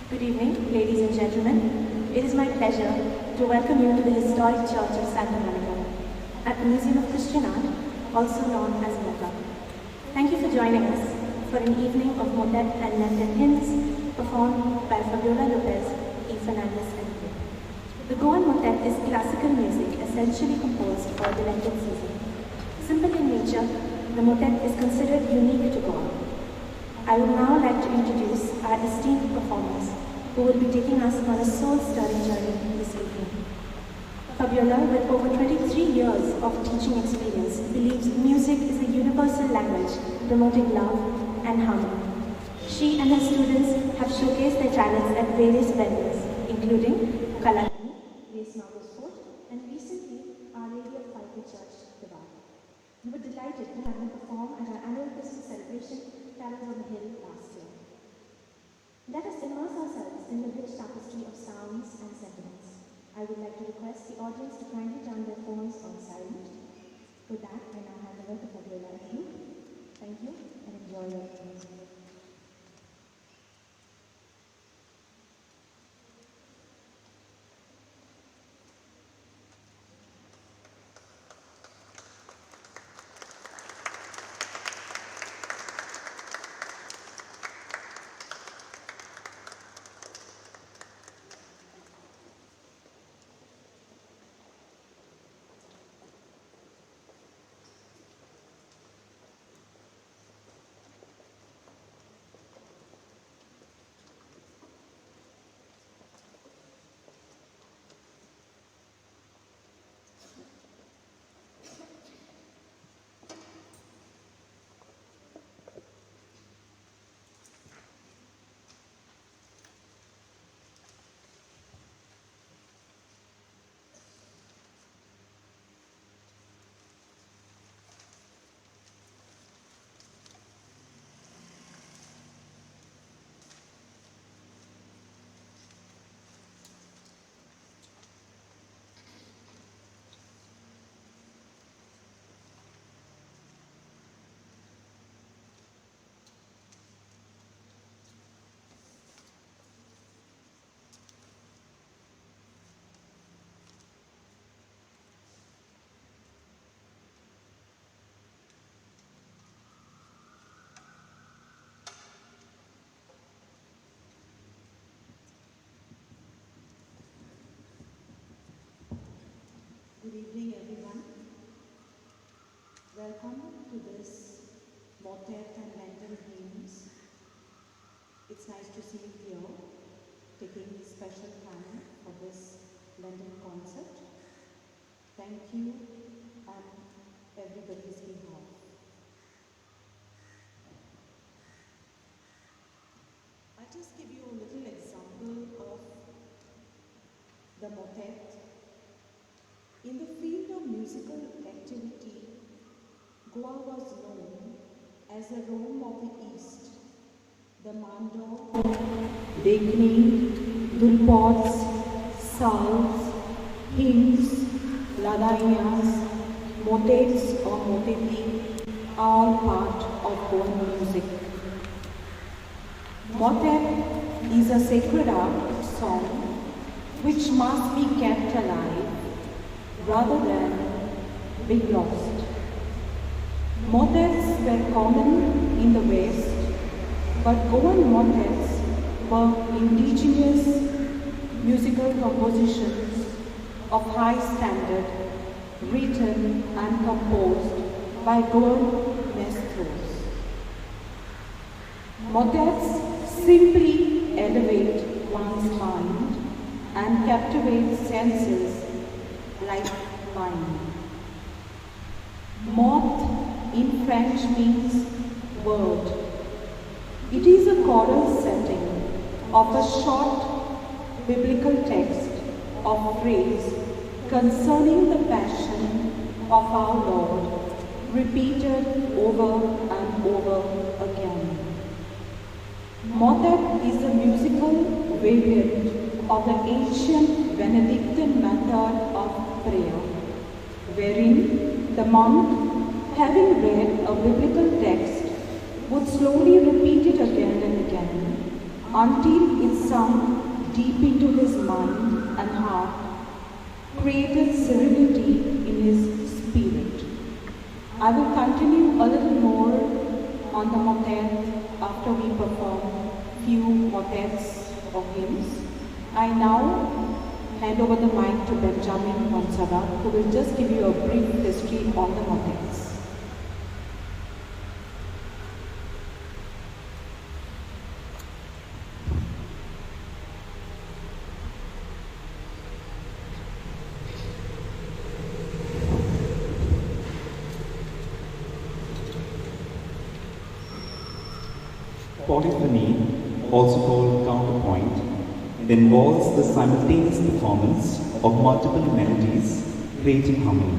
Good evening, ladies and gentlemen. It is my pleasure to welcome you to the historic Church of Santa Monica at the Museum of Christian Art, also known as MoCA. Thank you for joining us for an evening of motet and Lenten hymns performed by Fabiola Lopez, E. Fernandez, and Q. The Goan motet is classical music essentially composed for the Lenten season. Simple in nature, the motet is considered unique to Goa. I would now like to introduce our esteemed performers who will be taking us on a soul-stirring journey this evening. Fabiola, with over 23 years of teaching experience, believes music is a universal language promoting love and harmony. She and her students have showcased their talents at various venues, including Kalatani, Grace Margot's Fort, and recently Our Lady of Piper Church, Diwali. We were delighted to have them perform at our annual Christmas celebration, Carols on the Hill, last year. Let us immerse ourselves in the rich tapestry of sounds and sentiments. I would like to request the audience to kindly turn their phones on silent. With that, I now hand over to Fabiola and you. Thank you and enjoy your music. Good evening, everyone. Welcome to this motet and Lenten hymns. It's nice to see you here, taking special time for this Lenten concert. Thank you on everybody's behalf. I'll just give you a little example of the motet. In the field of musical activity, Goa was known as the Rome of the East. The Mando, Dekni, Dulpots, Salves, hymns, Ladaias, motets or moteti are all part of Goan music. Motet is a sacred art song which must be kept alive rather than being lost. Motets were common in the West, but Goan motets were indigenous musical compositions of high standard, written and composed by Goan maestros. Motets simply elevate one's mind and captivate senses like mine. Moth in French means bird. It is a choral setting of a short biblical text of phrase concerning the passion of our Lord, repeated over and over again. Motet is a musical variant of the ancient Benedictine method of prayer, wherein the monk, having read a biblical text, would slowly repeat it again and again until it sunk deep into his mind and heart, created serenity in his spirit. I will continue a little more on the motet after we perform few motets or hymns. I now hand over the mic to Benjamin Montserrat, who will just give you a brief history on the motets. Polyphony, also called counterpoint, involves the simultaneous performance of multiple melodies creating harmony.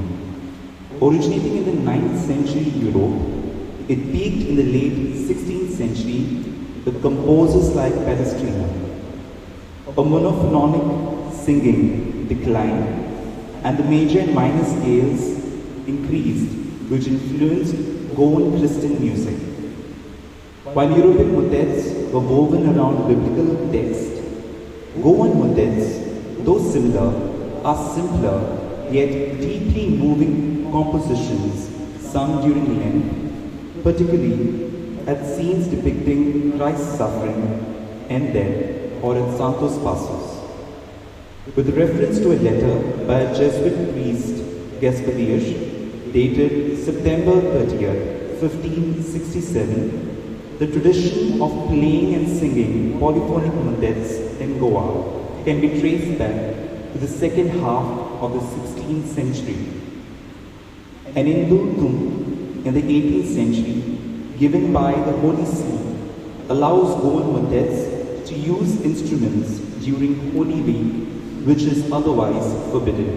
Originating in the 9th century Europe, it peaked in the late 16th century with composers like Palestrina. A monophonic singing declined and the major and minor scales increased, which influenced Goan Christian music. While European motets were woven around biblical text, Goan motets, though similar, are simpler yet deeply moving compositions sung during Lent, particularly at scenes depicting Christ's suffering and death or at Santos Passos. With reference to a letter by a Jesuit priest, Gasparius, dated September 30th, 1567, the tradition of playing and singing polyphonic motets in Goa can be traced back to the second half of the 16th century. An indultum in the 18th century, given by the Holy See, allows Goan motets to use instruments during Holy Week, which is otherwise forbidden.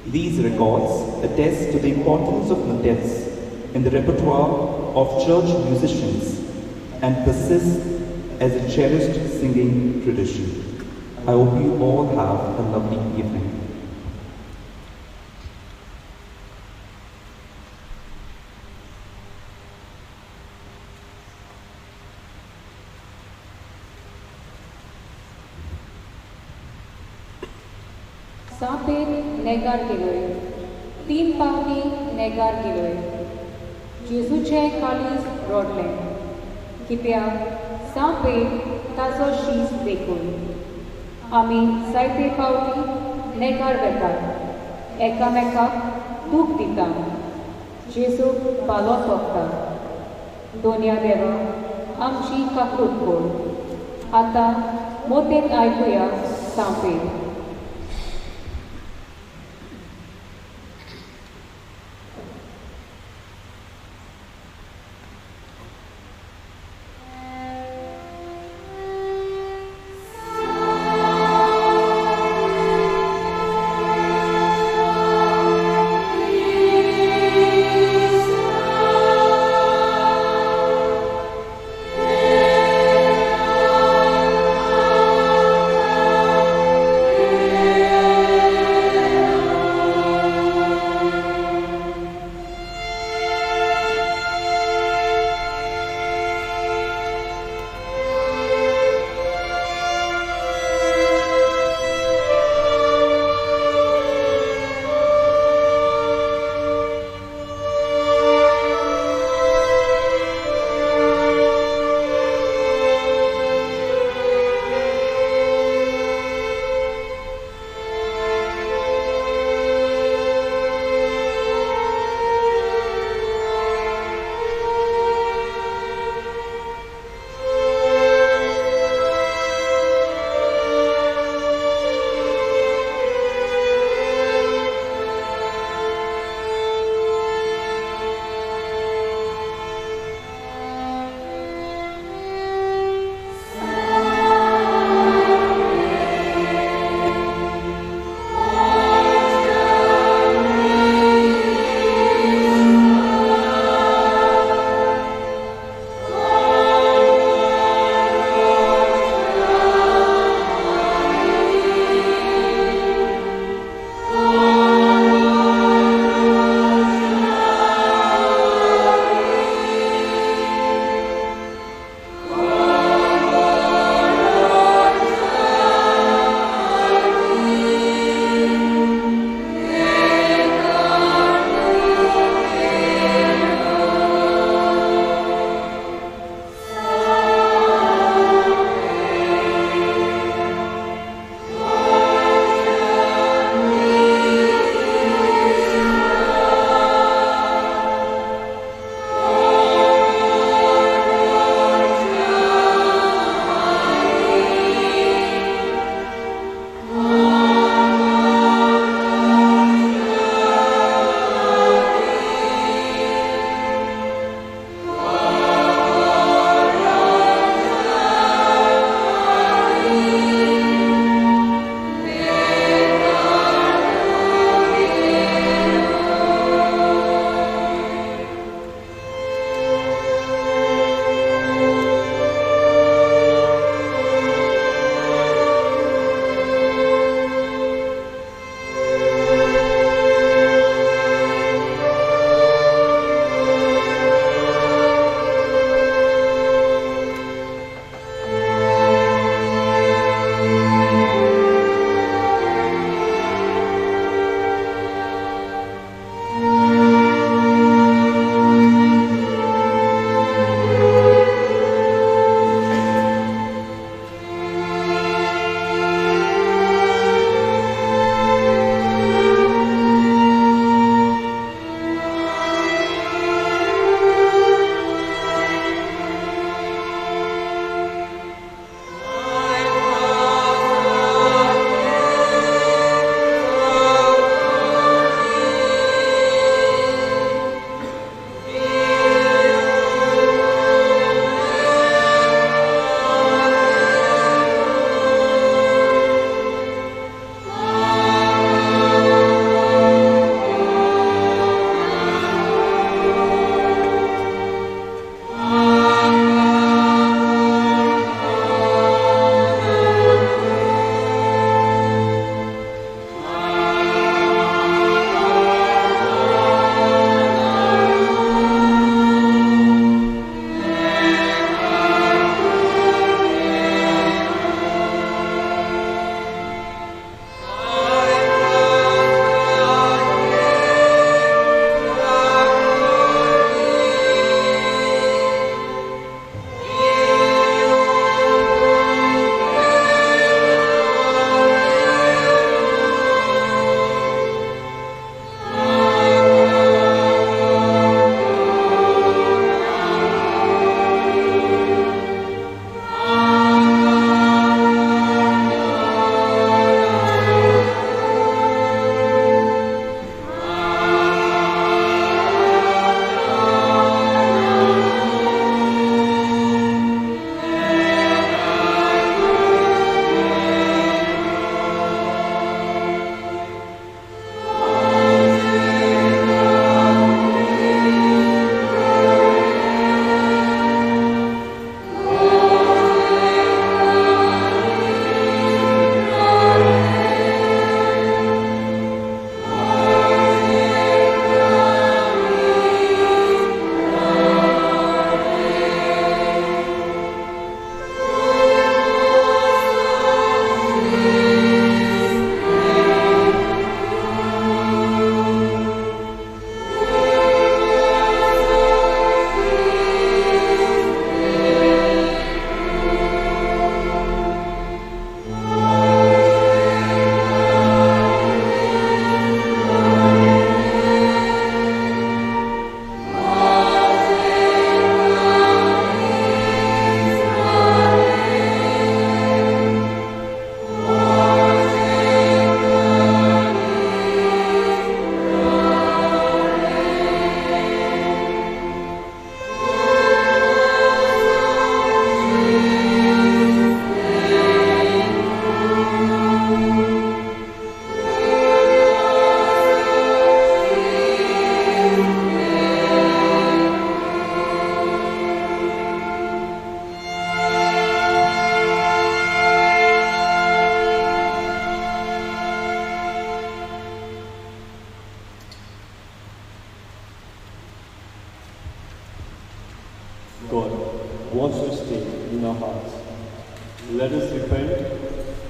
These records attest to the importance of motets in the repertoire of church musicians and persist as a cherished singing tradition. I hope you all have a lovely evening. Sapet negar keloy, तीन पावली नेगार केलोय. जेजूचे काळीज रोडलें, कित्याक सांपेत ताचो शीस देखून. आमी जायते फावटी नेगार वेतात, एकामेकाक दूख दिता, जेजूक पालो सोंपता. दोनया देवा आमची काकूट कोर. आतां मोतेत आयकुया सांपेत.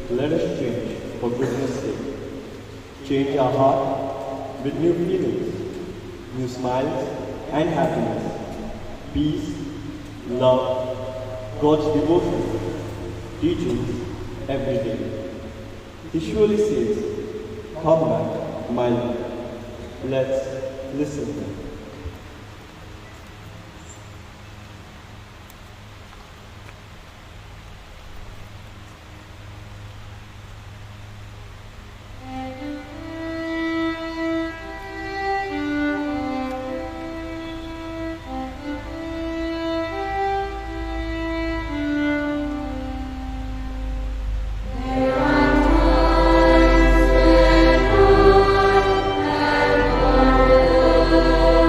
Let us change for goodness sake. Change our heart with new feelings, new smiles and happiness, peace, love, God's devotion, teachings every day. He surely says, "Come back, my love." Let's listen. There are times when one and one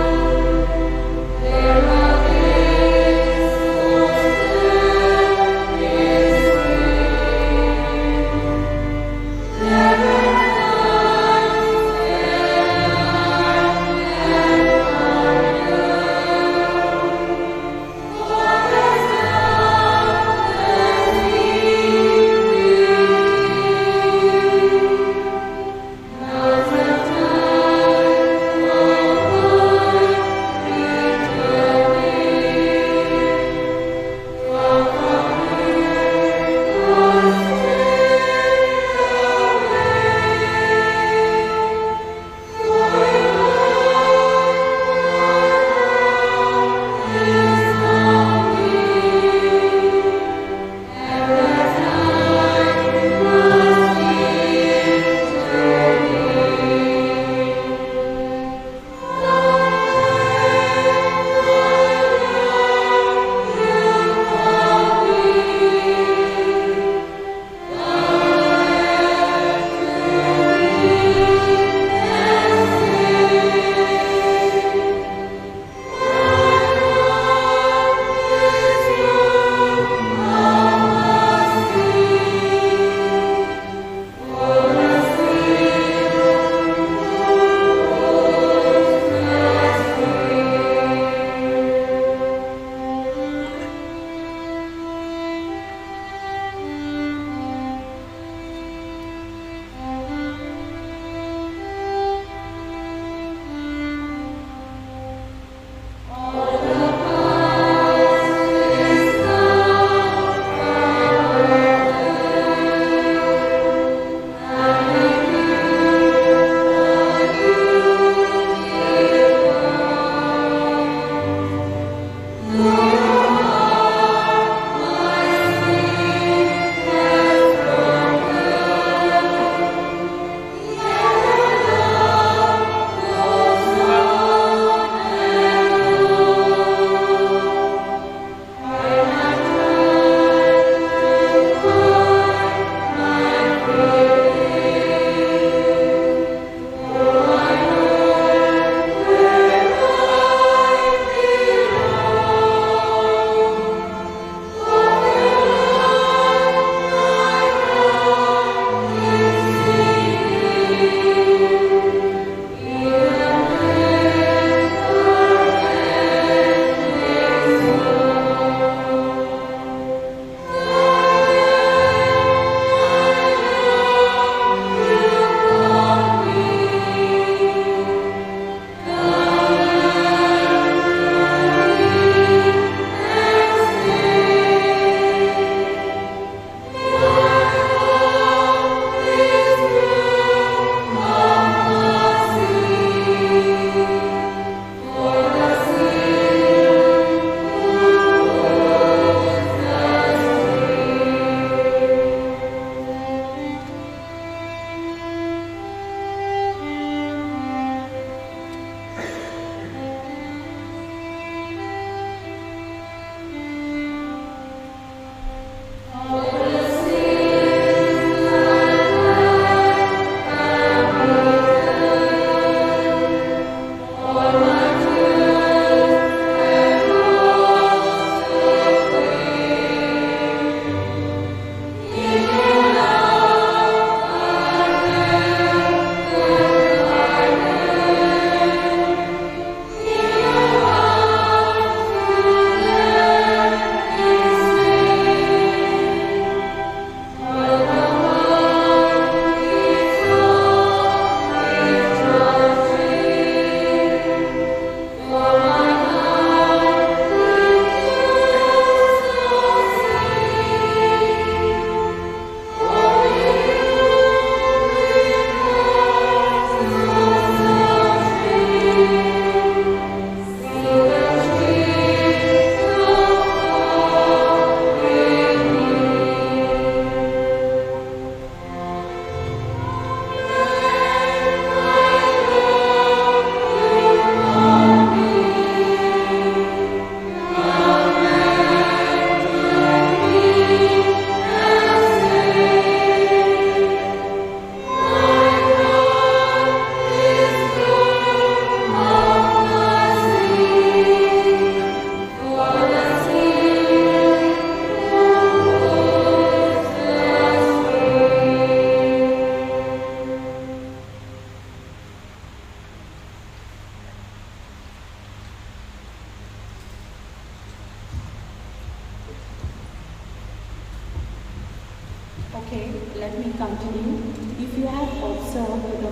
Okay, let me continue. If you have observed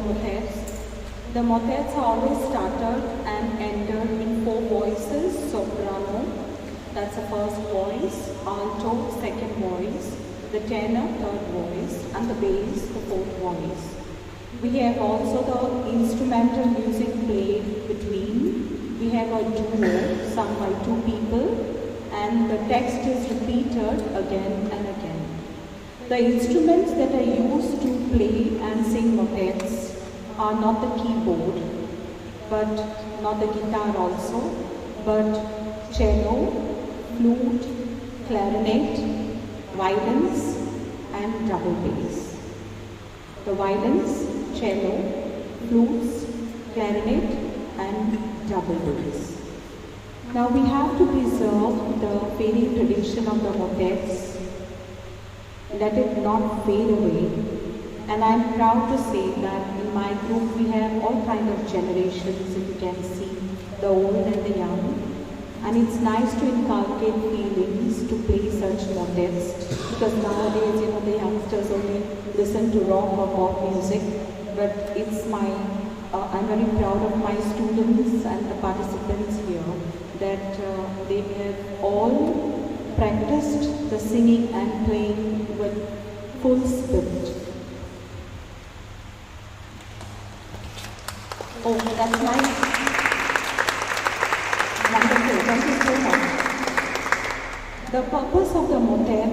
the motets are always started and ended in four voices: soprano, that's the first voice; alto, second voice; the tenor, third voice; and the bass, the fourth voice. We have also the instrumental music played between. We have a duo sung by two people, and the text is repeated again and again. The instruments that are used to play and sing motets are not the keyboard, but not the guitar also, but cello, flute, clarinet, violins, and double bass. The violins, cello, flutes, clarinet, and double bass. Now we have to preserve the fading tradition of the motets. Let it not fade away. And I'm proud to say that in my group we have all kinds of generations, if you can see, the old and the young. And it's nice to inculcate feelings to play such motets, because nowadays, the youngsters only listen to rock or pop music. But it's I'm very proud of my students and the participants here that they have all practiced the singing and playing with full spirit. Oh, that's nice. Wonderful. Thank you so much. The purpose of the motet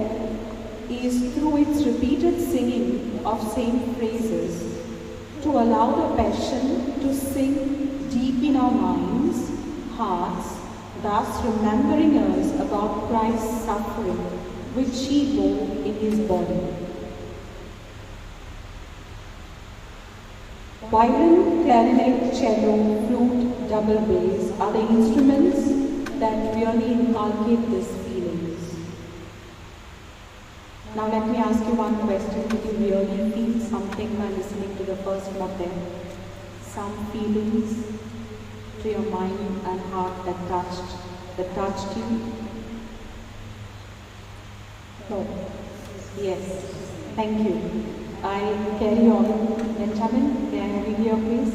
is, through its repeated singing of same phrases, to allow the passion to sink deep in our minds, hearts, thus remembering us about Christ's suffering, which he bore in his body. Violin, clarinet, cello, flute, double bass are the instruments that really inculcate these feelings. Now let me ask you one question. Did you really feel something by listening to the first motet? Some feelings to your mind and heart that touched you? No. Yes. Thank you. I carry on. Benjamin, may I have you here, please?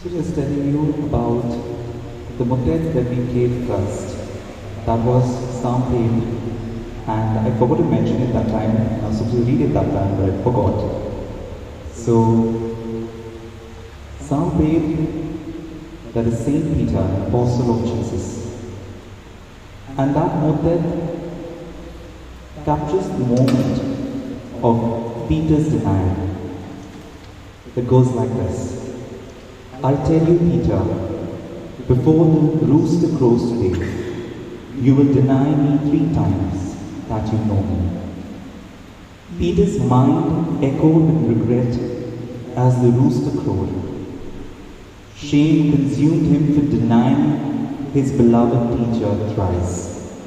So just telling you about the motet that we played first. That was Psalm 8, and I forgot to mention it that time. I was supposed to read it that time, but I forgot. So, Psalm 8, that is Saint Peter, an apostle of Jesus. And that motet captures the moment of Peter's denial. It goes like this. I tell you, Peter, before the rooster crows today, you will deny me 3 times that you know me. Peter's mind echoed with regret as the rooster crowed. Shame consumed him for denying his beloved teacher thrice.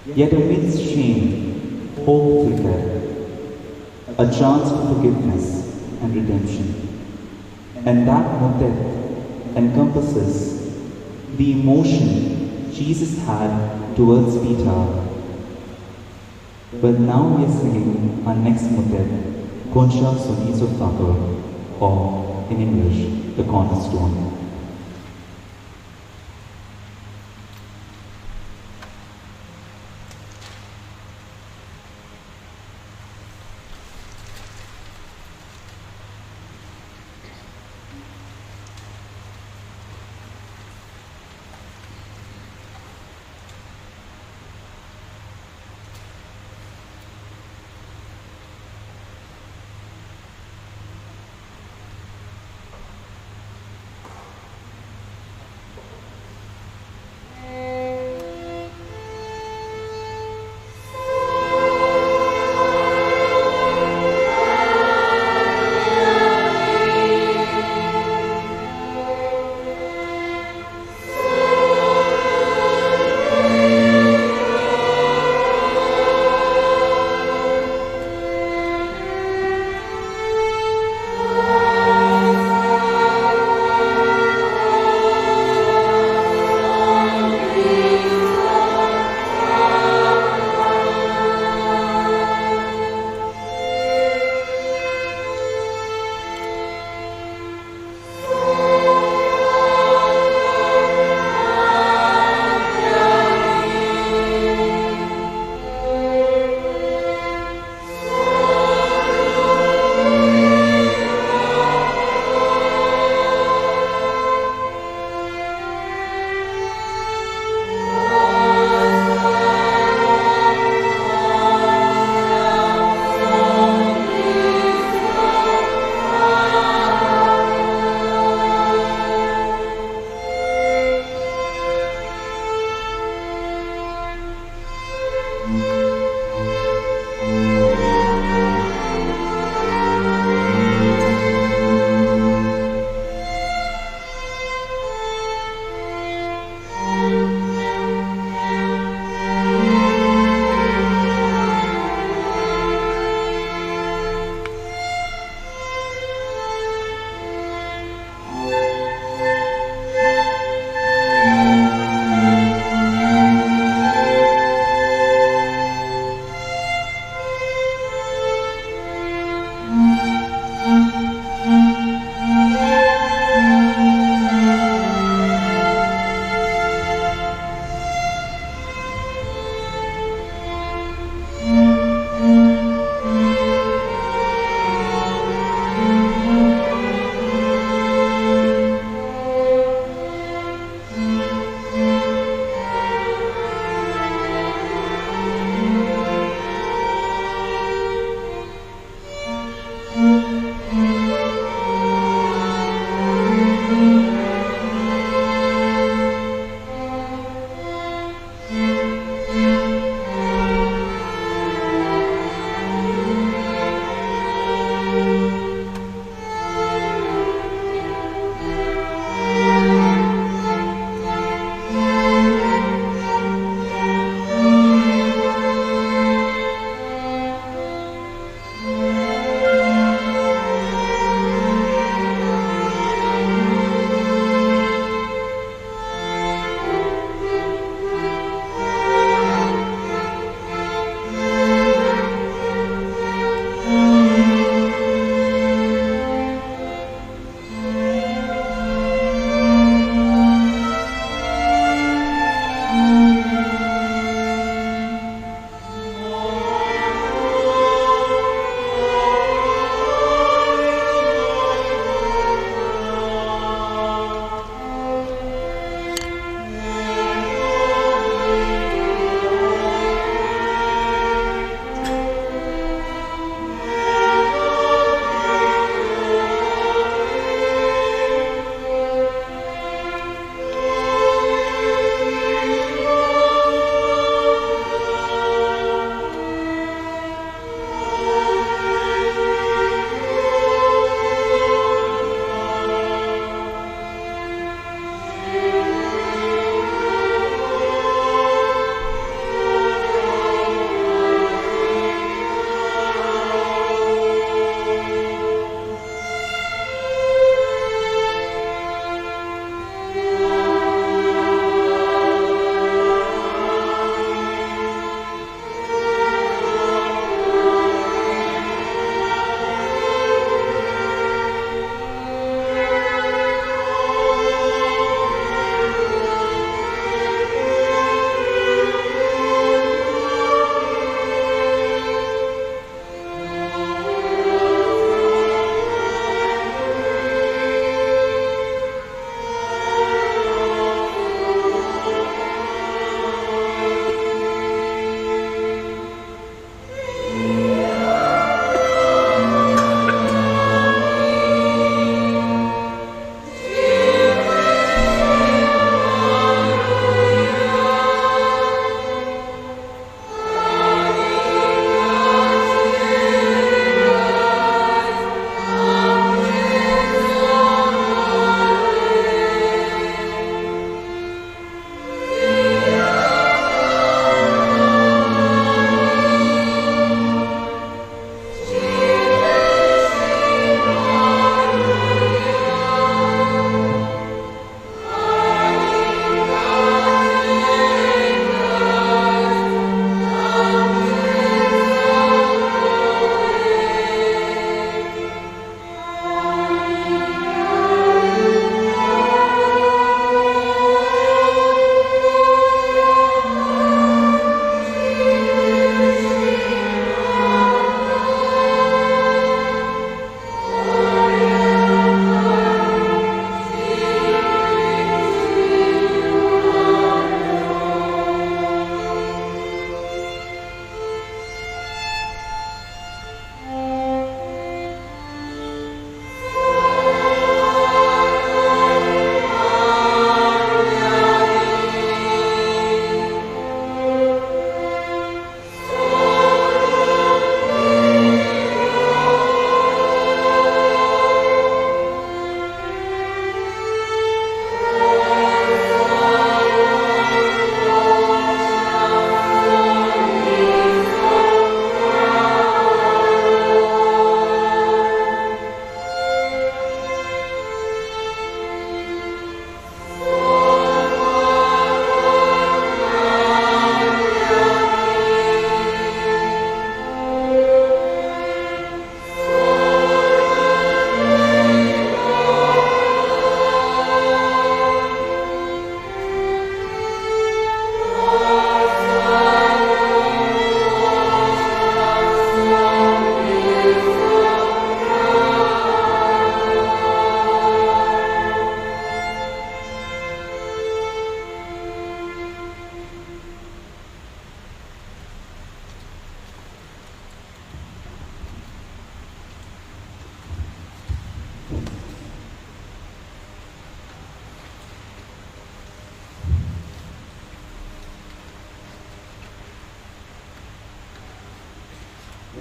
Yet amidst shame, hope flickered, a chance for forgiveness and redemption. And that motet encompasses the emotion Jesus had towards Peter. But now we are singing our next motet, Concha Sonizo Thakur, or in English, The Cornerstone.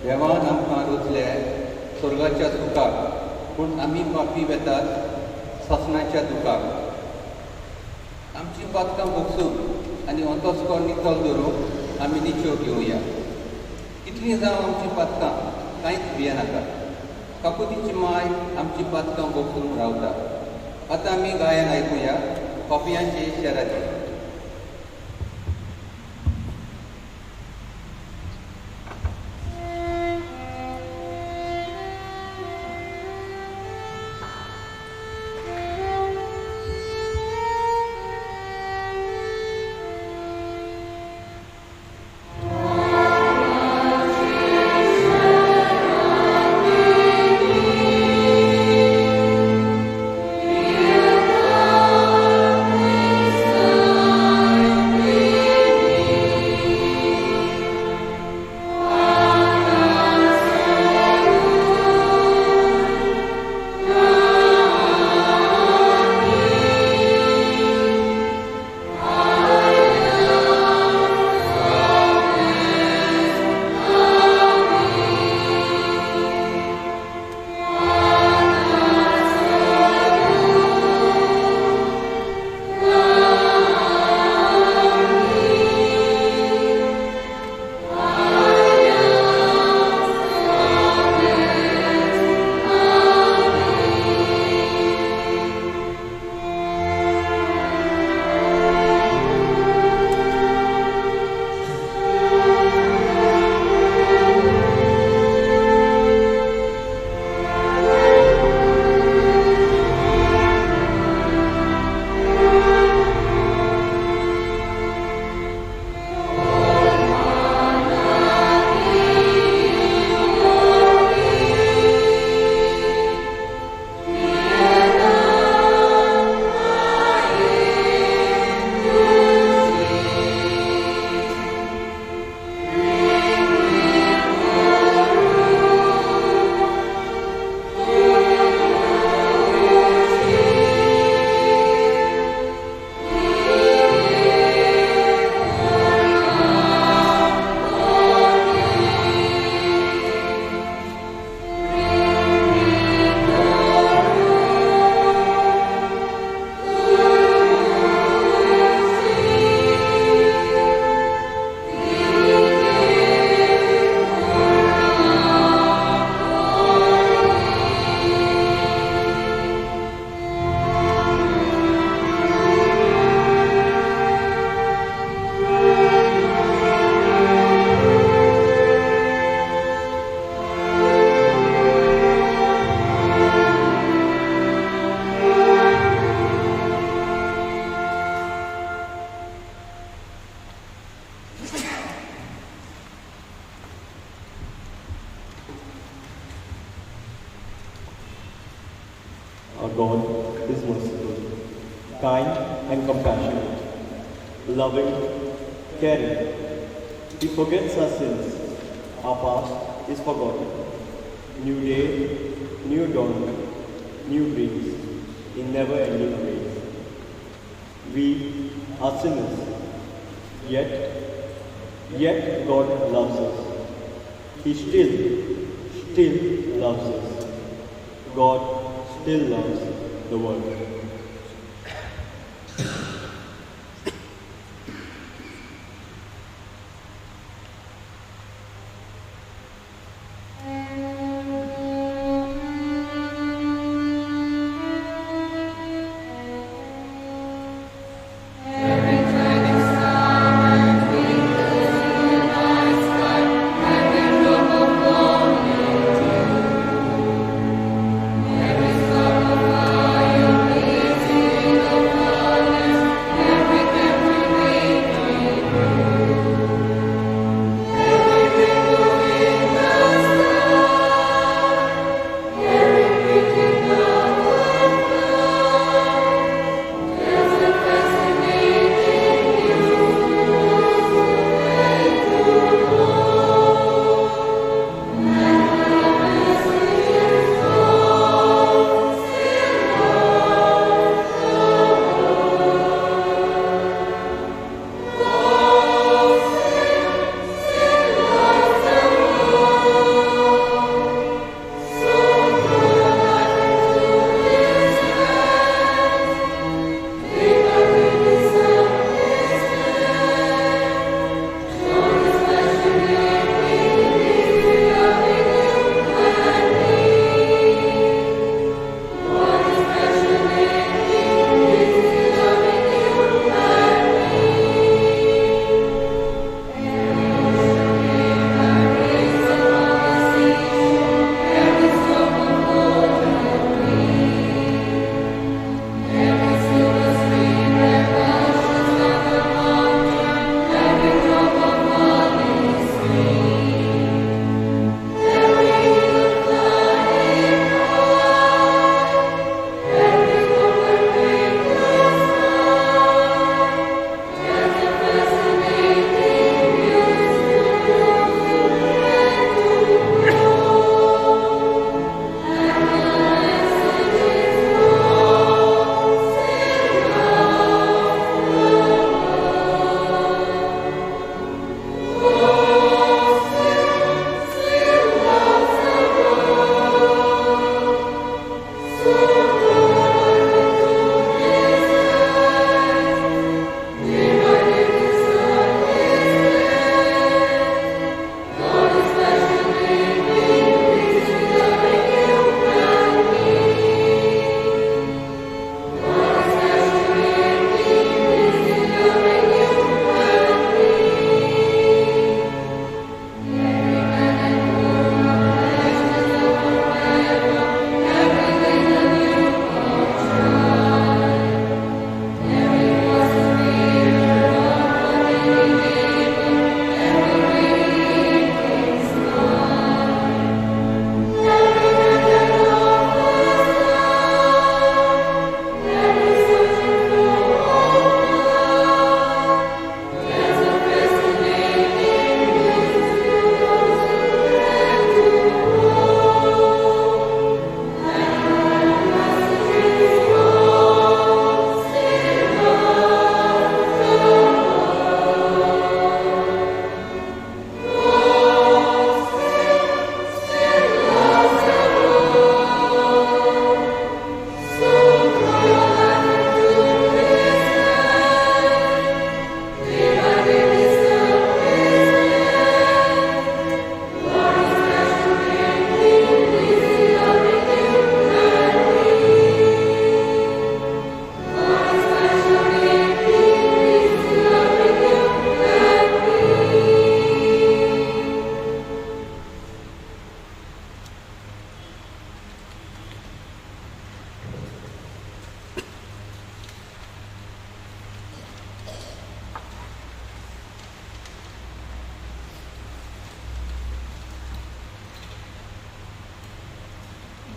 देवान आमकां रुचले स्वर्गाच्या सुखाक, पूण आमी पापी वेतात ससनाच्या दुखाक. आमची पातकां भोगसून आनी अंतस्को नितळ धरूंक आमी निच्यो घेवया. कितलीं जावं आमची पातकां कांयच भियेनाका. काकुतीची माय आमची पातकां भोगसून रावता. आतां आमी गायन आयकुया पापयांचे शेराचे. Our God is merciful, kind and compassionate, loving, caring. He forgets our sins. Our past is forgotten. New day, new dawn, new dreams in never-ending grace. We are sinners, yet God loves us. He still loves us. God still loves the world. Every star of fire.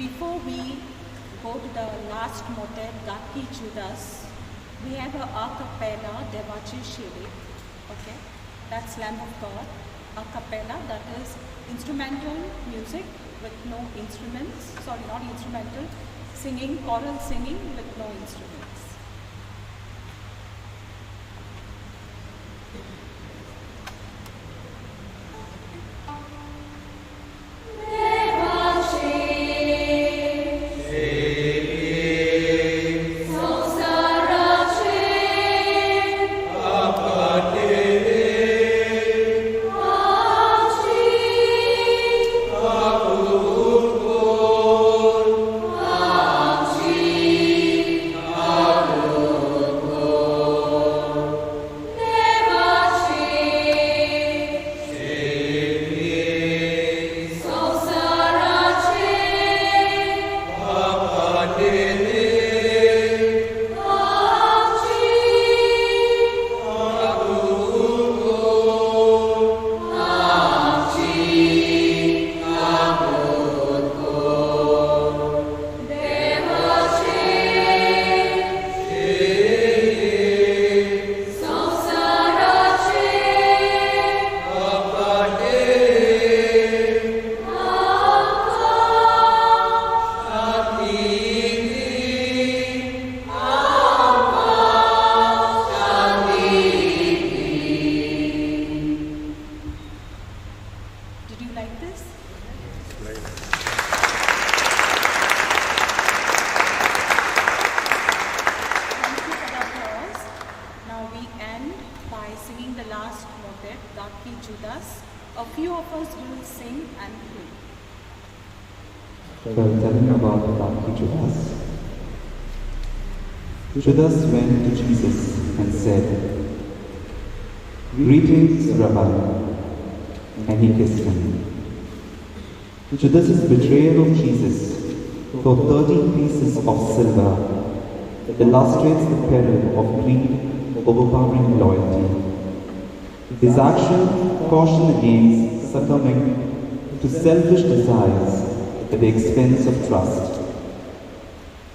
Before we go to the last motet, Gaki Judas, we have a cappella, Devachi Shiri. Okay, that's Lamb of God. A cappella, that is instrumental music with no instruments. Sorry, not instrumental. Singing, choral singing with no instruments. Telling about Gaki Judas. Judas went to Jesus and said, "Greetings, Rabbi," and he kissed him. Judas's betrayal of Jesus for 30 pieces of silver illustrates the peril of greed overpowering loyalty. His action cautioned against succumbing to selfish desires at the expense of trust.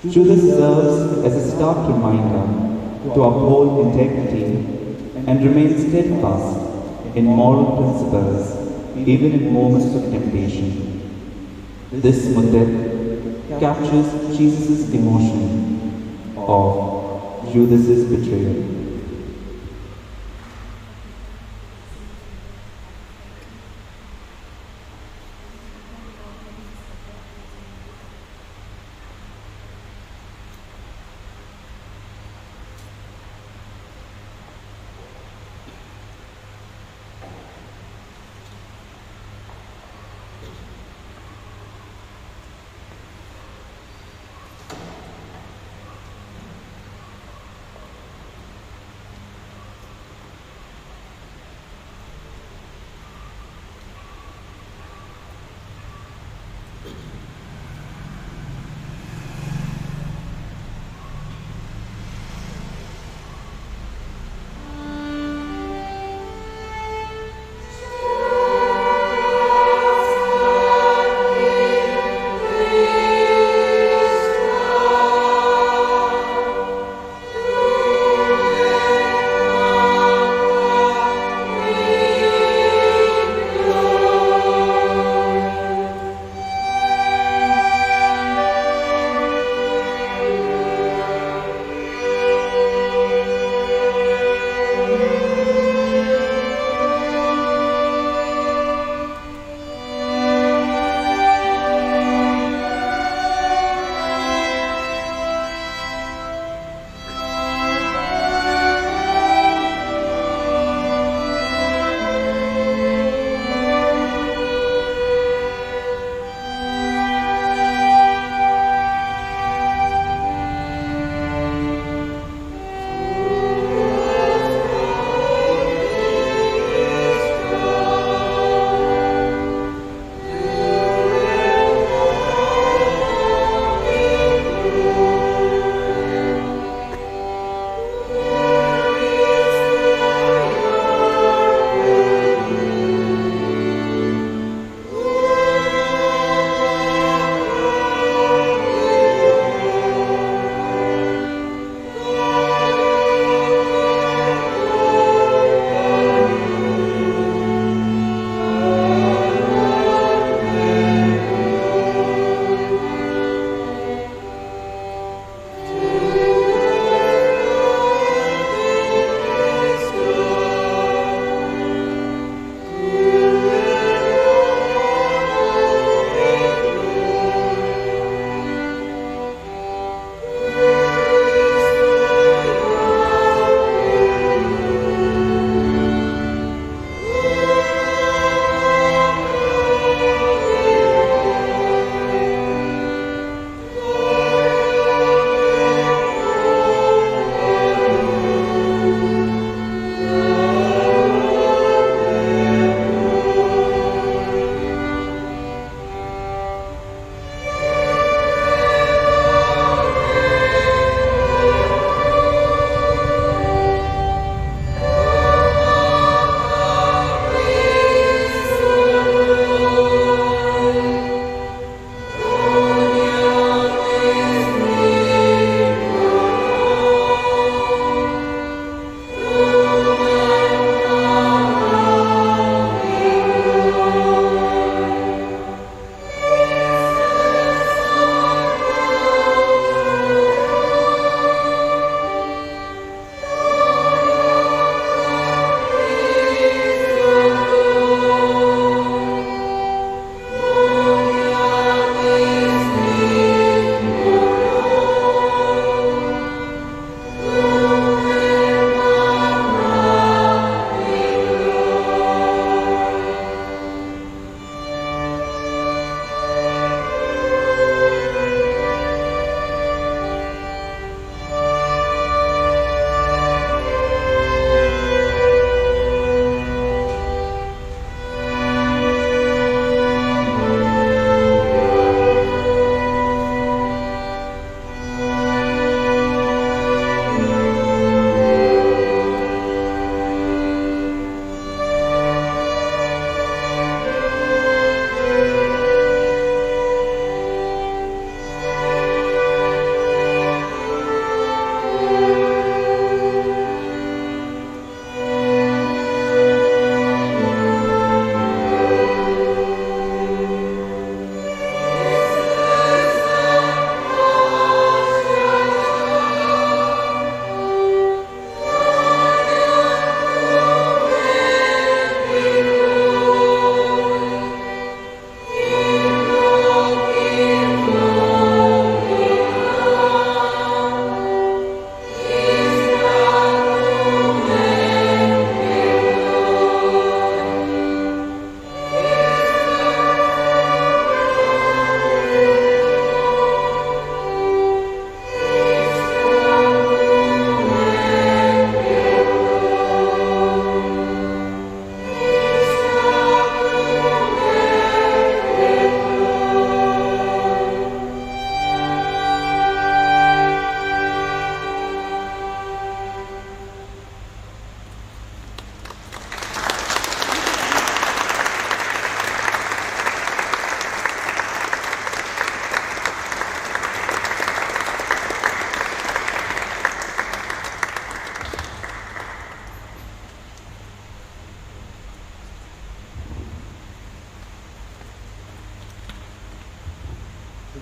Judas serves as a stark reminder to uphold integrity and remain steadfast in moral principles even in moments of temptation. This motet captures Jesus' emotion of Judas' betrayal.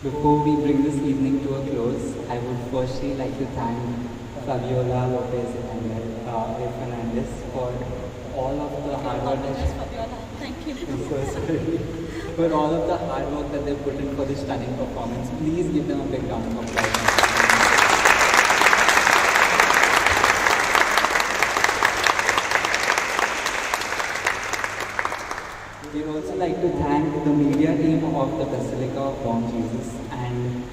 Before we bring this evening to a close, I would firstly like to thank Fabiola Lopez and A. Fernandez for all of the hard work. Thank you. I'm so sorry. For all of the hard work that they put in for this stunning performance. Please give them a big round of applause. We'd also like to thank the media team of the Basilica of Born Jesus and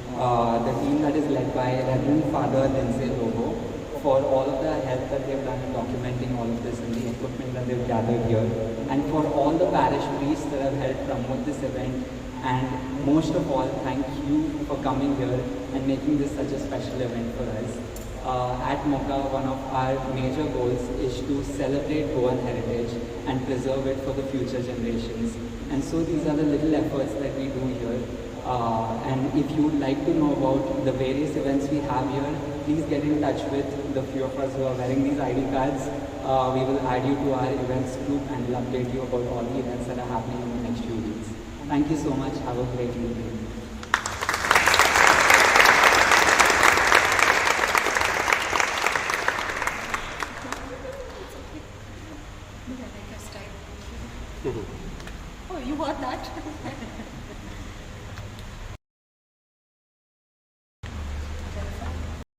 the team that is led by Reverend Father Lindsay Lobo for all of the help that they've done in documenting all of this and the equipment that they've gathered here, and for all the parish priests that have helped promote this event, and most of all, thank you for coming here and making this such a special event for us. At Mocha, one of our major goals is to celebrate Goan heritage and preserve it for the future generations. And so these are the little efforts that we do here. And if you would like to know about the various events we have here, please get in touch with the few of us who are wearing these ID cards. We will add you to our events group and will update you about all the events that are happening in the next few weeks. Thank you so much. Have a great evening. Oh, you want that?